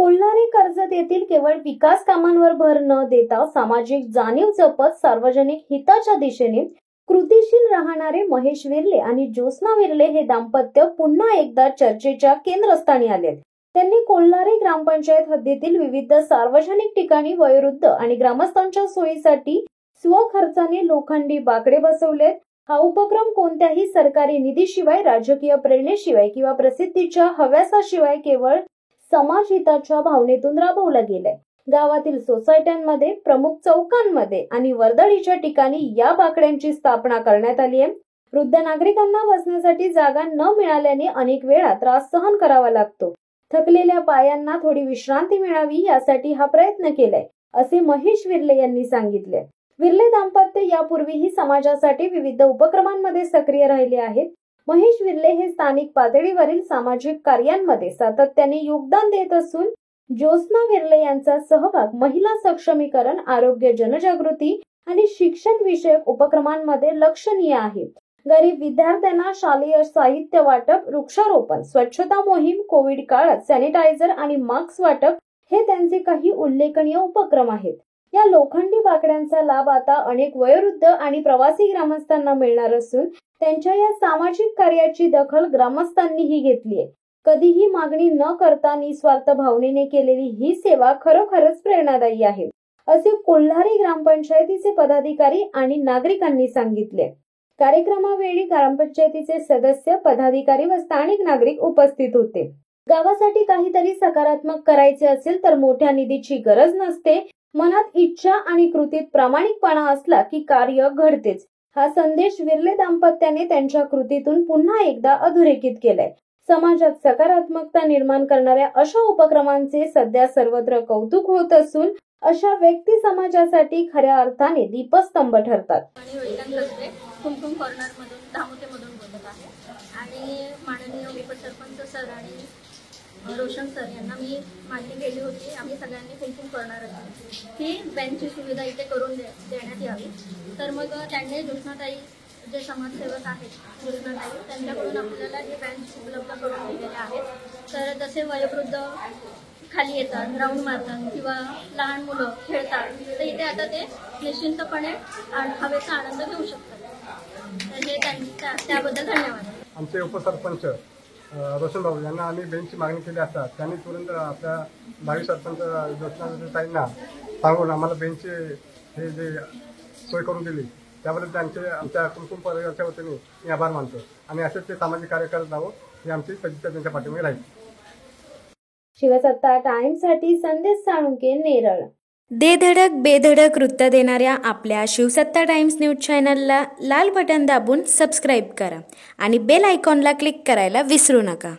कोल्हारी कर्जत येथील केवळ विकास कामांवर भर न देता सामाजिक जाणीव जपत सार्वजनिक हिताच्या दिशेने कृतिशील राहणारे महेश विर्ले आणि ज्योत्स्ना विर्ले हे दाम्पत्य पुन्हा एकदा चर्चेच्या केंद्रस्थानी आले। त्यांनी कोल्हारी ग्रामपंचायत हद्दीतील विविध सार्वजनिक ठिकाणी वयोवृद्ध आणि ग्रामस्थांच्या सोयीसाठी स्वखर्चाने लोखंडी बाकडे बसवलेत। हा उपक्रम कोणत्याही सरकारी निधीशिवाय, राजकीय प्रेरणेशिवाय किंवा प्रसिद्धीच्या हव्यासाशिवाय केवळ समाज हिताच्या भावनेतून राबवला गेलाय। गावातील सोसायट्यांमध्ये, प्रमुख चौकांमध्ये आणि वर्दळीच्या ठिकाणी या बाकड्यांची स्थापना करण्यात आली आहे। वृद्ध नागरिकांना बसण्यासाठी जागा न मिळाल्याने अनेक वेळा त्रास सहन करावा लागतो। थकलेल्या पायांना थोडी विश्रांती मिळावी यासाठी हा प्रयत्न केलाय, असे महेश विर्ले यांनी सांगितले। विर्ले दाम्पत्य यापूर्वीही समाजासाठी विविध उपक्रमांमध्ये सक्रिय राहिले आहेत। महेश विर्ले हे स्थानिक पातळीवरील सामाजिक कार्यांमध्ये सातत्याने योगदान देत असून ज्योत्स्ना विर्ले यांचा सहभाग महिला सक्षमीकरण, आरोग्य जनजागृती आणि शिक्षण विषयक उपक्रमांमध्ये लक्षणीय आहे। गरीब विद्यार्थ्यांना शालेय साहित्य वाटप, वृक्षारोपण, स्वच्छता मोहीम, कोविड काळात सॅनिटायझर आणि मास्क वाटप हे त्यांचे काही उल्लेखनीय उपक्रम आहेत। या लोखंडी बाकड्यांचा लाभ आता अनेक वयोवृद्ध आणि प्रवासी ग्रामस्थांना मिळणार असून त्यांच्या या सामाजिक कार्याची दखल ग्रामस्थांनीही घेतली आहे। कधीही मागणी न करता निस्वार्थ भावनेने केलेली ही सेवा खरोखरच प्रेरणादायी आहे, असे कोल्हारी ग्रामपंचायतीचे पदाधिकारी आणि नागरिकांनी सांगितले। कार्यक्रमावेळी ग्रामपंचायतीचे सदस्य, पदाधिकारी व स्थानिक नागरिक उपस्थित होते। गावासाठी काहीतरी सकारात्मक करायचे असेल तर मोठ्या निधीची गरज नसते। मनात इच्छा आणि कृतीत प्रामाणिकपणा असला की कार्य घडतेच। हा संदेश विर्ले दाम्पत्याने त्यांच्या कृतीतून पुन्हा एकदा अधोरेखित केलाय। समाजात सकारात्मकता निर्माण करणाऱ्या अशा उपक्रमांचे सध्या सर्वत्र कौतुक होत असून अशा व्यक्ती समाजासाठी खऱ्या अर्थाने दीपस्तंभ ठरतात। कुमकुम कॉर्नर मधून धामोतेमधून बोलत आहे आणि माननीय उपसरपंच सर आणि रोशन सर यांना मी मागणी केली होती। आम्ही सगळ्यांनी कुमकुम करणार ही बेंचची सुविधा इथे करून देण्यात यावी। तर मग त्यांनी ज्योत्स्नाताई जे समाजसेवक आहेत, ज्योत्स्नाताई त्यांच्याकडून आपल्याला हे बेंच उपलब्ध करून दिलेले आहेत। तर जसे वयोवृद्ध खाली येतात, राऊंड मारतात किंवा लहान मुलं खेळतात, तर इथे आता ते निश्चिंतपणे हवेचा आनंद घेऊ शकतात। तर हे त्याबद्दल धन्यवाद। आमचे उपसरपंच रोशन भाऊ यांना आम्ही बेंचची मागणी केली असता त्यांनी तुरंत आपल्या भावी सरपंच ज्योत्स्नाताईंना सांगून आम्हाला बेंचचे हे जे सोय करून दिली, त्याबद्दल त्यांचे आमच्या कुमकुम परिवाराच्या वतीने मी आभार मानतो आणि असेच ते सामाजिक कार्य करत राहावं ही आमची सदिच्छा त्यांच्या पाठीमागे राहील। शिवसत्ता टाइम्ससाठी संदेश साळुंके, नेरळ। दे धडक बेधडक वृत्त देणाऱ्या आपल्या शिवसत्ता टाइम्स न्यूज चॅनलला लाल बटन दाबून सबस्क्राईब करा आणि बेल आयकॉनला क्लिक करायला विसरू नका।